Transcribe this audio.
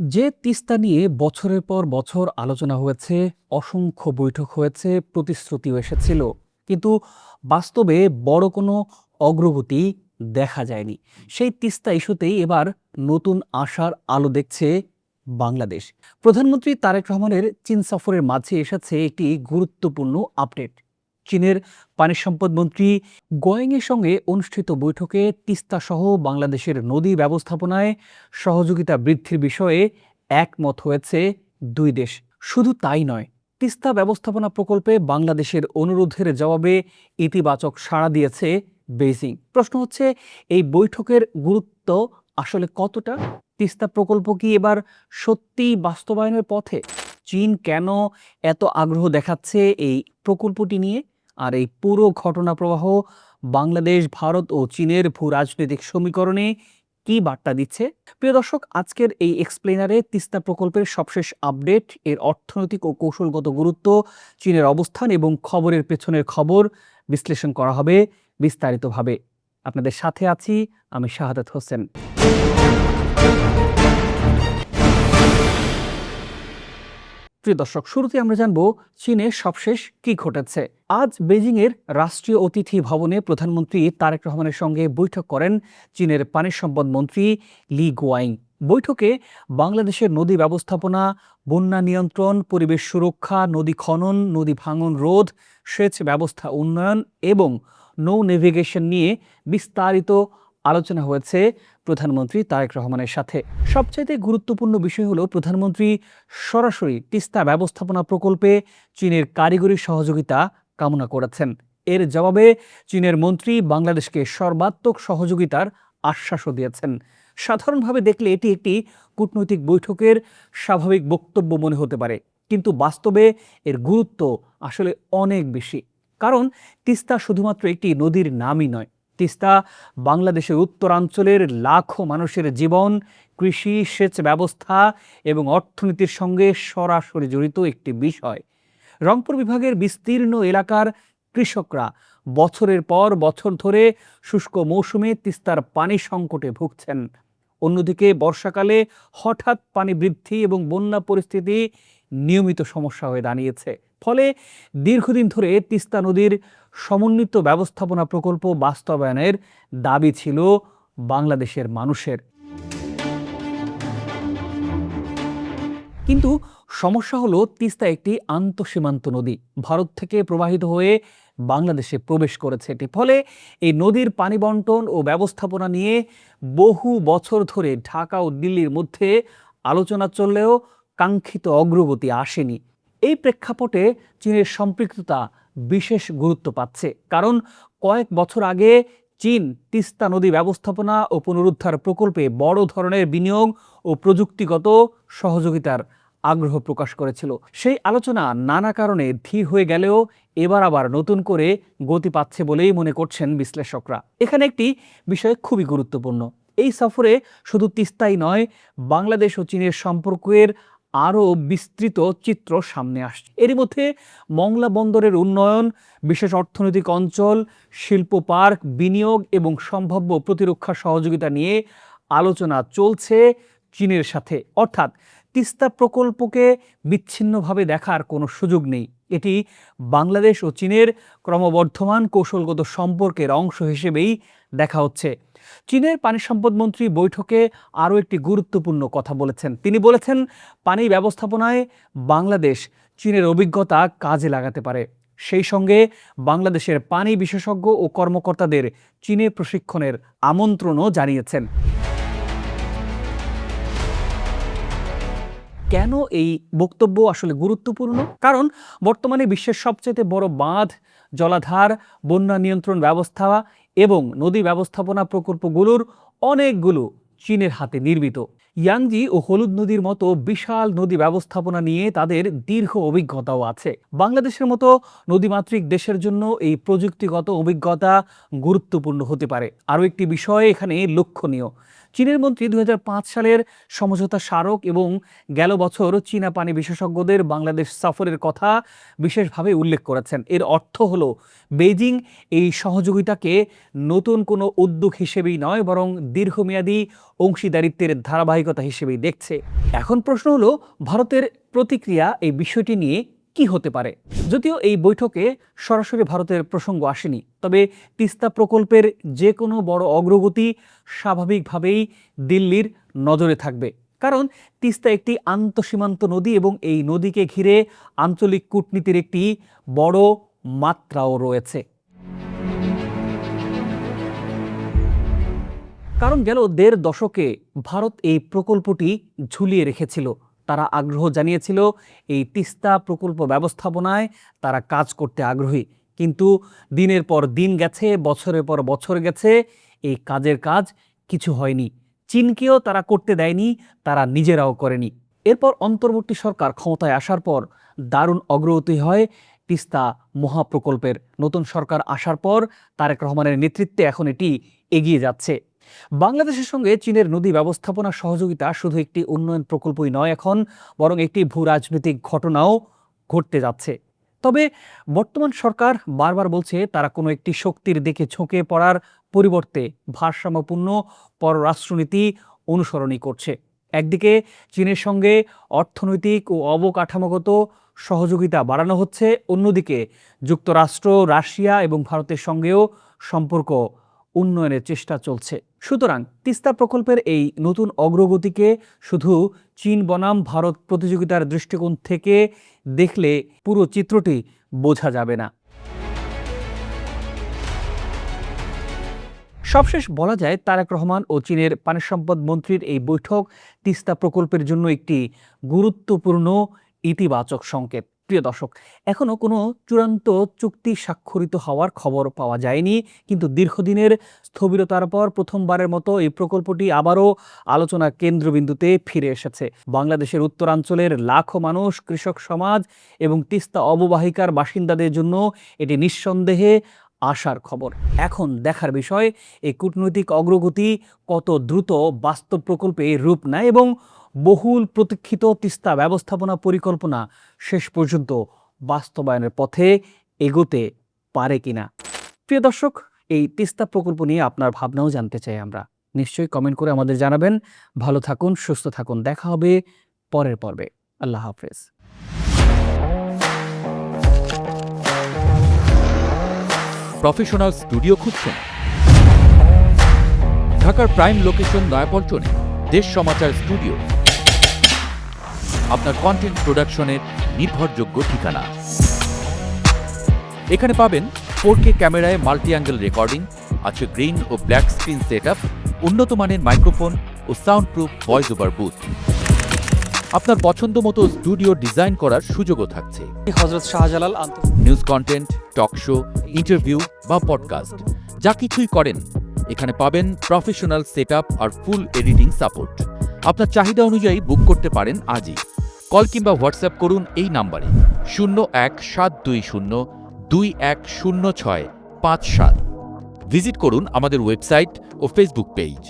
যে তিস্তা নিয়ে বছরের পর বছর আলোচনা হয়েছে, অসংখ্য বৈঠক হয়েছে, প্রতিশ্রুতিও এসেছিল, কিন্তু বাস্তবে বড় কোনো অগ্রগতি দেখা যায়নি। সেই তিস্তা ইস্যুতেই এবার নতুন আশার আলো দেখছে বাংলাদেশ। প্রধানমন্ত্রী তারেক রহমানের চীন সফরের মাঝে এসেছে একটি গুরুত্বপূর্ণ আপডেট। চীনের পানি সম্পদ মন্ত্রী গোয়েংয়ের সঙ্গে অনুষ্ঠিত বৈঠকে তিস্তা সহ বাংলাদেশের নদী ব্যবস্থাপনায় সহযোগিতা বৃদ্ধির বিষয়ে একমত হয়েছে দুই দেশ। শুধু তাই নয়, তিস্তা ব্যবস্থাপনা প্রকল্পে বাংলাদেশের অনুরোধের জবাবে ইতিবাচক সাড়া দিয়েছে বেইজিং। প্রশ্ন হচ্ছে, এই বৈঠকের গুরুত্ব আসলে কতটা? তিস্তা প্রকল্প কি এবার সত্যিই বাস্তবায়নের পথে? চীন কেন এত আগ্রহ দেখাচ্ছে এই প্রকল্পটি নিয়ে? আর এই পুরো ঘটনা প্রবাহ বাংলাদেশ, ভারত ও চীনের ভূ রাজনৈতিক সমীকরণে কি বার্তা দিচ্ছে? প্রিয় দর্শক, আজকের এই এক্সপ্লেনারে তিস্তা প্রকল্পের সবশেষ আপডেট, এর অর্থনৈতিক ও কৌশলগত গুরুত্ব, চীনের অবস্থান এবং খবরের পেছনের খবর বিশ্লেষণ করা হবে বিস্তারিতভাবে। আপনাদের সাথে আছি আমি শাহাদাত হোসেন। প্রিয় দর্শক, শুরুতে আমরা জানবো চীনে সবশেষ কি ঘটেছে। আজ বেজিংয়ের রাষ্ট্রীয় অতিথি ভবনে প্রধানমন্ত্রী তারেক রহমানের সঙ্গে বৈঠক করেন চীনের পানি সম্পদ মন্ত্রী লি গুয়াইং। বৈঠকে বাংলাদেশের নদী ব্যবস্থাপনা, বন্যা নিয়ন্ত্রণ, পরিবেশ সুরক্ষা, নদী খনন, নদী ভাঙন রোধ, সেচ ব্যবস্থা উন্নয়ন এবং নৌ নেভিগেশন নিয়ে বিস্তারিত আলোচনা হয়েছে প্রধানমন্ত্রী তারেক রহমানের সাথে। সবচাইতে গুরুত্বপূর্ণ বিষয় হলো, প্রধানমন্ত্রী সরাসরি তিস্তা ব্যবস্থাপনা প্রকল্পে চীনের কারিগরি সহযোগিতা কামনা করেছেন। এর জবাবে চীনের মন্ত্রী বাংলাদেশকে সর্বাত্মক সহযোগিতার আশ্বাসও দিয়েছেন। সাধারণভাবে দেখলে এটি একটি কূটনৈতিক বৈঠকের স্বাভাবিক বক্তব্য মনে হতে পারে, কিন্তু বাস্তবে এর গুরুত্ব আসলে অনেক বেশি। কারণ তিস্তা শুধুমাত্র একটি নদীর নামই নয়, তিস্তা বাংলাদেশের উত্তরাঞ্চলের লাখো মানুষের জীবন, কৃষি, সেচ ব্যবস্থা এবং অর্থনীতির সঙ্গে সরাসরি জড়িত একটি বিষয়। রংপুর বিভাগের বিস্তীর্ণ এলাকার কৃষকরা বছরের পর বছর ধরে শুষ্ক মৌসুমে তিস্তার পানি সংকটে ভুগছেন। অন্যদিকে বর্ষাকালে হঠাৎ পানি বৃদ্ধি এবং বন্যা পরিস্থিতি নিয়মিত সমস্যা হয়ে দাঁড়িয়েছে। ফলে দীর্ঘদিন ধরে তিস্তা নদীর সমন্বিত ব্যবস্থাপনা প্রকল্প বাস্তবায়নের দাবি ছিল বাংলাদেশের মানুষের। কিন্তু সমস্যা হলো, তিস্তা একটি আন্তঃসীমান্ত নদী, ভারত থেকে প্রবাহিত হয়ে বাংলাদেশে প্রবেশ করেছে এটি। ফলে এই নদীর পানি বন্টন ও ব্যবস্থাপনা নিয়ে বহু বছর ধরে ঢাকা ও দিল্লির মধ্যে আলোচনা চললেও কাঙ্ক্ষিত অগ্রগতি আসেনি। এই প্রেক্ষাপটে চীনের সম্পৃক্ততা বিশেষ গুরুত্ব পাচ্ছে, কারণ কয়েক বছর আগে চীন তিস্তা নদী ব্যবস্থাপনা ও পুনরুদ্ধার প্রকল্পে বড় ধরনের বিনিয়োগ ও প্রযুক্তিগত সহযোগিতার আগ্রহ প্রকাশ করেছিল। সেই আলোচনা নানা কারণে ধীর হয়ে গেলেও এবার আবার নতুন করে গতি পাচ্ছে বলেই মনে করছেন বিশ্লেষকরা। এখানে একটি বিষয় খুবই গুরুত্বপূর্ণ। এই সফরে শুধু তিস্তাই নয়, বাংলাদেশ ও চীনের সম্পর্কের আরও বিস্তৃত চিত্র সামনে আসছে। এরই মধ্যে মংলা বন্দরের উন্নয়ন, বিশেষ অর্থনৈতিক অঞ্চল, শিল্প পার্ক, বিনিয়োগ এবং সম্ভাব্য প্রতিরক্ষা সহযোগিতা নিয়ে আলোচনা চলছে চীনের সাথে। অর্থাৎ তিস্তা প্রকল্পকে বিচ্ছিন্নভাবে দেখার কোনো সুযোগ নেই। এটি বাংলাদেশ ও চীনের ক্রমবর্ধমান কৌশলগত সম্পর্কের অংশ হিসেবেই দেখা হচ্ছে। চীনের পানি সম্পদ মন্ত্রী বৈঠকে আরও একটি গুরুত্বপূর্ণ কথা বলেছেন। তিনি বলেছেন, পানি ব্যবস্থাপনায় বাংলাদেশ চীনের অভিজ্ঞতা কাজে লাগাতে পারে। সেই সঙ্গে বাংলাদেশের পানি বিশেষজ্ঞ ও কর্মকর্তাদের চীনে প্রশিক্ষণের আমন্ত্রণও জানিয়েছেন। কেন এই বক্তব্য আসলে গুরুত্বপূর্ণ? কারণ বর্তমানে বিশ্বের সবচেয়ে বড় বাঁধ, জলাধার, বন্যা নিয়ন্ত্রণ ব্যবস্থা এবং নদী ব্যবস্থাপনা প্রকল্পগুলোর অনেকগুলো চীনের হাতে নির্মিত। ইয়াংজি ও হলুদ নদীর মতো বিশাল নদী ব্যবস্থাপনা নিয়ে তাদের দীর্ঘ অভিজ্ঞতাও আছে। বাংলাদেশের মতো নদীমাতৃক দেশের জন্য এই প্রযুক্তিগত অভিজ্ঞতা গুরুত্বপূর্ণ হতে পারে। আরও একটি বিষয় এখানে লক্ষণীয়, চীনের মন্ত্রী 2005 সালের সমঝোতা স্মারক এবং গেল বছর চীনা পানি বিশেষজ্ঞদের বাংলাদেশ সফরের কথা বিশেষভাবে উল্লেখ করেছেন। এর অর্থ হলো, বেইজিং এই সহযোগিতাকে নতুন কোনো উদ্যোগ হিসেবেই নয়, বরং দীর্ঘমেয়াদী অংশীদারিত্বের ধারাবাহিক ধারাবাহিকতা হিসেবেই দেখছে। এখন প্রশ্ন হলো, ভারতের প্রতিক্রিয়া এই বিষয়টি নিয়ে কি হতে পারে? যদিও এই বৈঠকে সরাসরি ভারতের প্রসঙ্গ আসেনি, তবে তিস্তা প্রকল্পের যে কোনো বড় অগ্রগতি স্বাভাবিকভাবেই দিল্লির নজরে থাকবে। কারণ তিস্তা একটি আন্তঃসীমান্ত নদী এবং এই নদীকে ঘিরে আঞ্চলিক কূটনীতির একটি বড় মাত্রাও রয়েছে। কারণ গেল ১.৫ দশকে ভারত এই প্রকল্পটি ঝুলিয়ে রেখেছিল। তারা আগ্রহ জানিয়েছিল এই তিস্তা প্রকল্প ব্যবস্থাপনায় তারা কাজ করতে আগ্রহী, কিন্তু দিনের পর দিন গেছে, বছরের পর বছর গেছে, এই কাজের কাজ কিছু হয়নি। চীনকেও তারা করতে দেয়নি, তারা নিজেরাও করেনি। এরপর অন্তর্বর্তী সরকার ক্ষমতায় আসার পর দারুণ অগ্রগতি হয় তিস্তা মহাপ্রকল্পের। নতুন সরকার আসার পর তারেক রহমানের নেতৃত্বে এখন এটি এগিয়ে যাচ্ছে। বাংলাদেশের সঙ্গে চীনের নদী ব্যবস্থাপনা সহযোগিতা শুধু একটি উন্নয়ন প্রকল্পই নয়, এখন বরং একটি ভূ রাজনৈতিক ঘটনাও ঘটতে যাচ্ছে। তবে বর্তমান সরকার বারবার বলছে তারা কোনো একটি শক্তির দিকে ঝুঁকে পড়ার পরিবর্তে ভারসাম্যপূর্ণ পররাষ্ট্রনীতি অনুসরণই করছে। একদিকে চীনের সঙ্গে অর্থনৈতিক ও অবকাঠামোগত সহযোগিতা বাড়ানো হচ্ছে, অন্যদিকে যুক্তরাষ্ট্র, রাশিয়া এবং ভারতের সঙ্গেও সম্পর্ক উন্নয়নের চেষ্টা চলছে। সুতরাং তিস্তা প্রকল্পের এই নতুন অগ্রগতিকে শুধু চীন বনাম ভারত প্রতিযোগিতার দৃষ্টিকোণ থেকে দেখলে পুরো চিত্রটি বোঝা যাবে না। সবশেষ বলা যায়, তারেক রহমান ও চীনের পানি সম্পদ মন্ত্রীর এই বৈঠক তিস্তা প্রকল্পের জন্য একটি গুরুত্বপূর্ণ ইতিবাচক সংকেত। প্রিয় দর্শক, এখনও কোনো চূড়ান্ত চুক্তি স্বাক্ষরিত হওয়ার খবর পাওয়া যায়নি, কিন্তু দীর্ঘদিনের স্থবিরতার পর প্রথমবারের মতো এই প্রকল্পটি আবারও আলোচনার কেন্দ্রবিন্দুতে ফিরে এসেছে। বাংলাদেশের উত্তরাঞ্চলের লাখো মানুষ, কৃষক সমাজ এবং তিস্তা অববাহিকার বাসিন্দাদের জন্য এটি নিঃসন্দেহে আশার খবর। এখন দেখার বিষয় এই কূটনৈতিক অগ্রগতি কত দ্রুত বাস্তব প্রকল্পে রূপ নেয় এবং বহুল প্রতীক্ষিত তিস্তা ব্যবস্থাপনা পরিকল্পনা শেষ পর্যন্ত বাস্তবায়নের পথে এগোতে পারে কিনা। প্রিয় দর্শক, এই তিস্তা প্রকল্প নিয়ে আপনার ভাবনাও জানতে চাই আমরা। নিশ্চয়ই কমেন্ট করে আমাদের জানাবেন। ভালো থাকুন, সুস্থ থাকুন। দেখা হবে পরের পর্বে। আল্লাহ হাফেজ। প্রফেশনাল স্টুডিও খুঁজছেন? ঢাকার প্রাইম লোকেশন নয়াপল্টনে দেশ সমাচার স্টুডিও আপনার কন্টেন্ট প্রোডাকশনের নির্ভরযোগ্য ঠিকানা। এখানে পাবেন 4K ক্যামেরায় মাল্টি অ্যাঙ্গেল রেকর্ডিং, আছে গ্রিন ও ব্ল্যাক স্ক্রিন সেটআপ, উন্নত মানের মাইক্রোফোন ও sound proof voice over booth. আপনার পছন্দ মতো স্টুডিও ডিজাইন করার সুযোগও থাকছে। Hazrat Shahjalal news content, talk show, interview বা পডকাস্ট যা কিছুই করেন, এখানে পাবেন প্রফেশনাল সেটআপ আর ফুল এডিটিং সাপোর্ট। আপনার চাহিদা অনুযায়ী বুক করতে পারেন আজই। কল কিংবা হোয়াটসঅ্যাপ করুন এই নাম্বারে 01-720-210657। ভিজিট করুন আমাদের ওয়েবসাইট ও ফেসবুক পেজ।